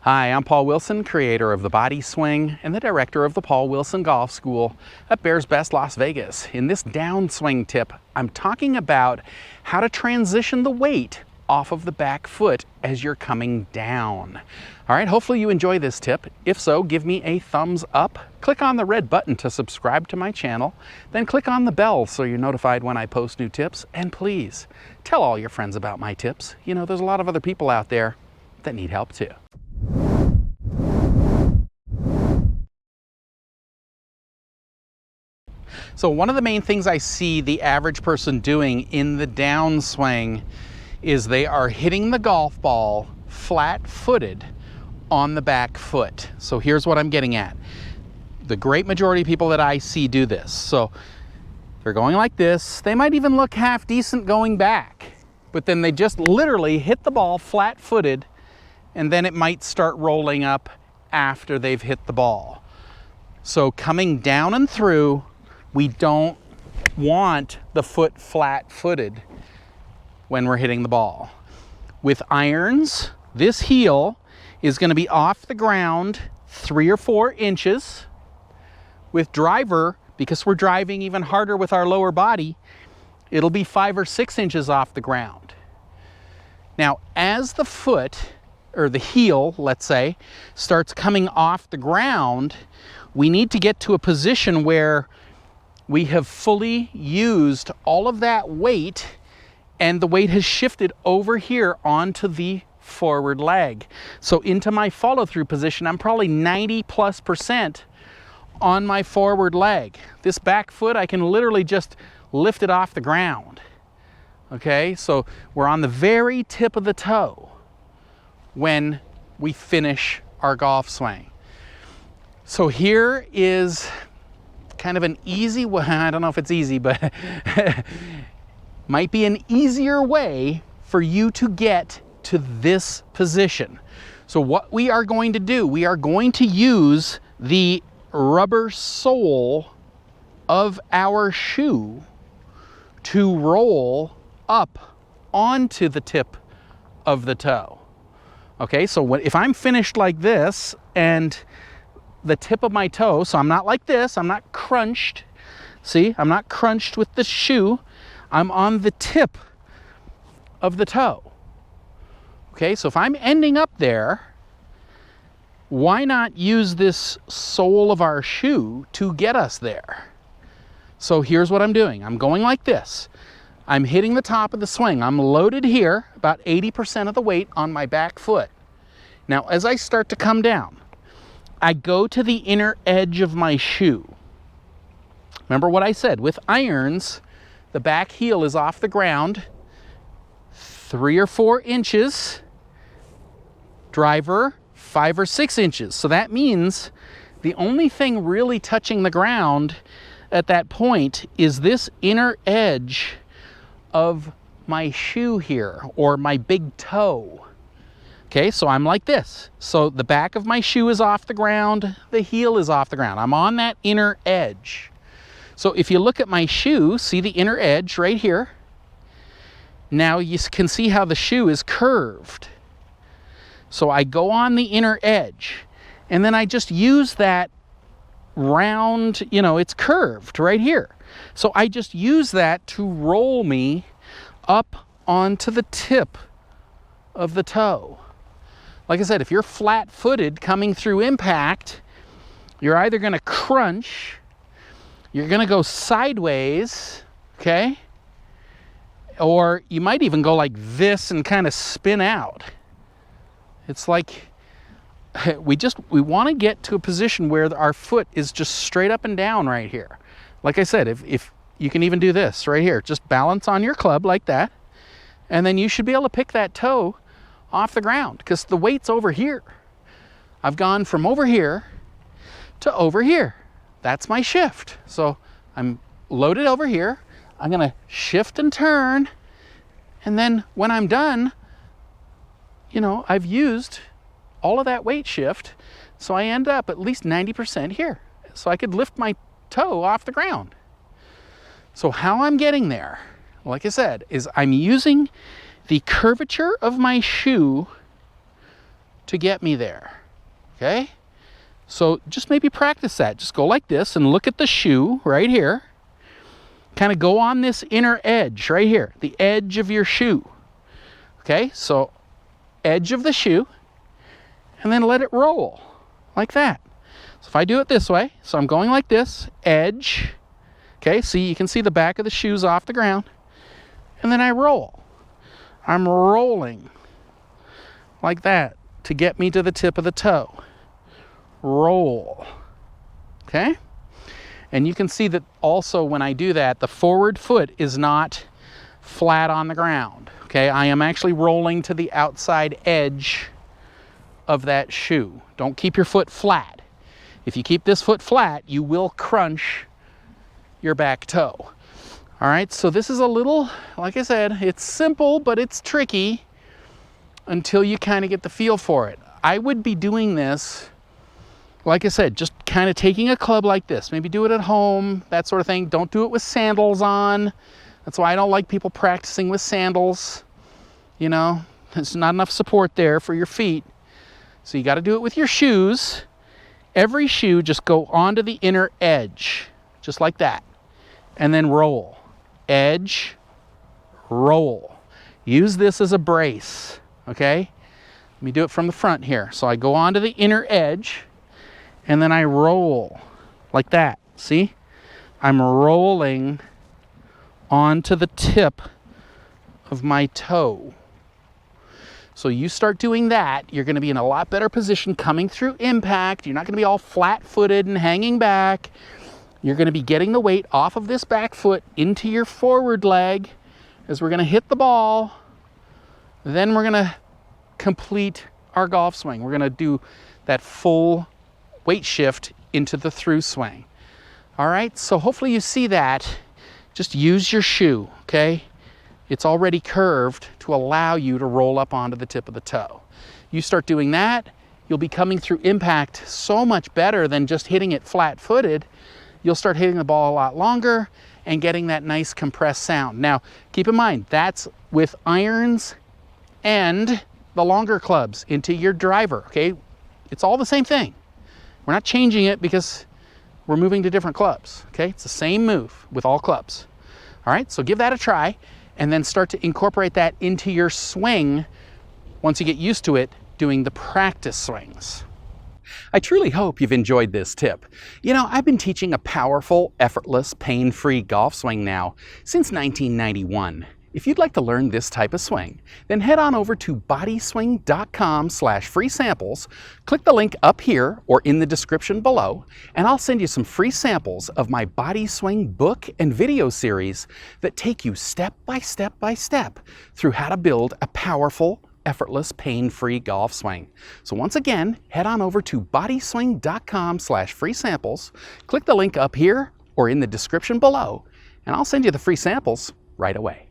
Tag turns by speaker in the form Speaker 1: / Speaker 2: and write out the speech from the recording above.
Speaker 1: Hi, I'm Paul Wilson, creator of the Body Swing and the director of the Paul Wilson Golf School at Bears Best Las Vegas. In this downswing tip, I'm talking about how to transition the weight off of the back foot as you're coming down. All right, hopefully you enjoy this tip. If so, give me a thumbs up. Click on the red button to subscribe to my channel. Then click on the bell so you're notified when I post new tips. And please, tell all your friends about my tips. You know, there's a lot of other people out there that need help too. So one of the main things I see the average person doing in the downswing is they are hitting the golf ball flat-footed on the back foot. So here's what I'm getting at. The great majority of people that I see do this. So they're going like this. They might even look half decent going back, but then they just literally hit the ball flat-footed, and then it might start rolling up after they've hit the ball. So coming down and through, we don't want the foot flat-footed when we're hitting the ball. With irons, this heel is going to be off the ground 3 or 4 inches. With driver, because we're driving even harder with our lower body, it'll be 5 or 6 inches off the ground. Now, as the foot, or the heel, let's say, starts coming off the ground, we need to get to a position where we have fully used all of that weight and the weight has shifted over here onto the forward leg. So into my follow-through position, I'm probably 90+% on my forward leg. This back foot, I can literally just lift it off the ground. Okay, so we're on the very tip of the toe when we finish our golf swing. So here is kind of an easy way, I don't know if it's easy, but might be an easier way for you to get to this position. So what we are going to do, we are going to use the rubber sole of our shoe to roll up onto the tip of the toe. Okay, so if I'm finished like this and the tip of my toe, so I'm not like this, I'm not crunched. See, I'm not crunched with the shoe. I'm on the tip of the toe. Okay, so if I'm ending up there, why not use this sole of our shoe to get us there? So here's what I'm doing. I'm going like this. I'm hitting the top of the swing. I'm loaded here, about 80% of the weight on my back foot. Now, as I start to come down, I go to the inner edge of my shoe. Remember what I said, with irons, the back heel is off the ground 3 or 4 inches, driver 5 or 6 inches. So that means the only thing really touching the ground at that point is this inner edge of my shoe here, or my big toe. Okay, so I'm like this. So the back of my shoe is off the ground, the heel is off the ground. I'm on that inner edge. So if you look at my shoe, see the inner edge right here? Now you can see how the shoe is curved. So I go on the inner edge, and then I just use that round, you know, it's curved right here. So I just use that to roll me up onto the tip of the toe. Like I said, if you're flat-footed coming through impact, you're either going to crunch, you're going to go sideways, okay? Or you might even go like this and kind of spin out. It's like we want to get to a position where our foot is just straight up and down right here. Like I said, if you can even do this right here, just balance on your club like that, and then you should be able to pick that toe off the ground because the weight's over here. I've gone from over here to over here. That's my shift. So I'm loaded over here. I'm going to shift and turn. And then when I'm done, you know, I've used all of that weight shift. So I end up at least 90% here. So I could lift my toe off the ground. So how I'm getting there, like I said, is I'm using the curvature of my shoe to get me there, okay? So just maybe practice that. Just go like this and look at the shoe right here. Kind of go on this inner edge right here, the edge of your shoe. Okay, so edge of the shoe, and then let it roll like that. So if I do it this way, so I'm going like this, edge, okay, see, you can see the back of the shoes off the ground, and then I roll. I'm rolling like that to get me to the tip of the toe. Roll, okay? And you can see that also when I do that, the forward foot is not flat on the ground, okay? I am actually rolling to the outside edge of that shoe. Don't keep your foot flat. If you keep this foot flat, you will crunch your back toe. All right, so this is a little, like I said, it's simple, but it's tricky until you kind of get the feel for it. I would be doing this, like I said, just kind of taking a club like this. Maybe do it at home, that sort of thing. Don't do it with sandals on. That's why I don't like people practicing with sandals. You know, there's not enough support there for your feet. So you got to do it with your shoes. Every shoe, just go onto the inner edge, just like that. And then roll. Edge, roll. Use this as a brace, okay? Let me do it from the front here. So I go onto the inner edge, and then I roll like that. See? I'm rolling onto the tip of my toe. So you start doing that, you're going to be in a lot better position coming through impact. You're not going to be all flat-footed and hanging back. You're going to be getting the weight off of this back foot into your forward leg as we're going to hit the ball. Then we're going to complete our golf swing. We're going to do that full weight shift into the through swing. All right, so hopefully you see that. Just use your shoe, okay? It's already curved to allow you to roll up onto the tip of the toe. You start doing that, you'll be coming through impact so much better than just hitting it flat-footed. You'll start hitting the ball a lot longer and getting that nice compressed sound. Now, keep in mind, that's with irons and the longer clubs into your driver, okay? It's all the same thing. We're not changing it because we're moving to different clubs, okay? It's the same move with all clubs. All right, so give that a try and then start to incorporate that into your swing once you get used to it doing the practice swings. I truly hope you've enjoyed this tip. You know, I've been teaching a powerful, effortless, pain-free golf swing now since 1991. If you'd like to learn this type of swing, then head on over to bodyswing.com/free samples, click the link up here or in the description below, and I'll send you some free samples of my Body Swing book and video series that take you step by step by step through how to build a powerful, effortless, pain-free golf swing. So once again, head on over to bodyswing.com/free samples, click the link up here or in the description below, and I'll send you the free samples right away.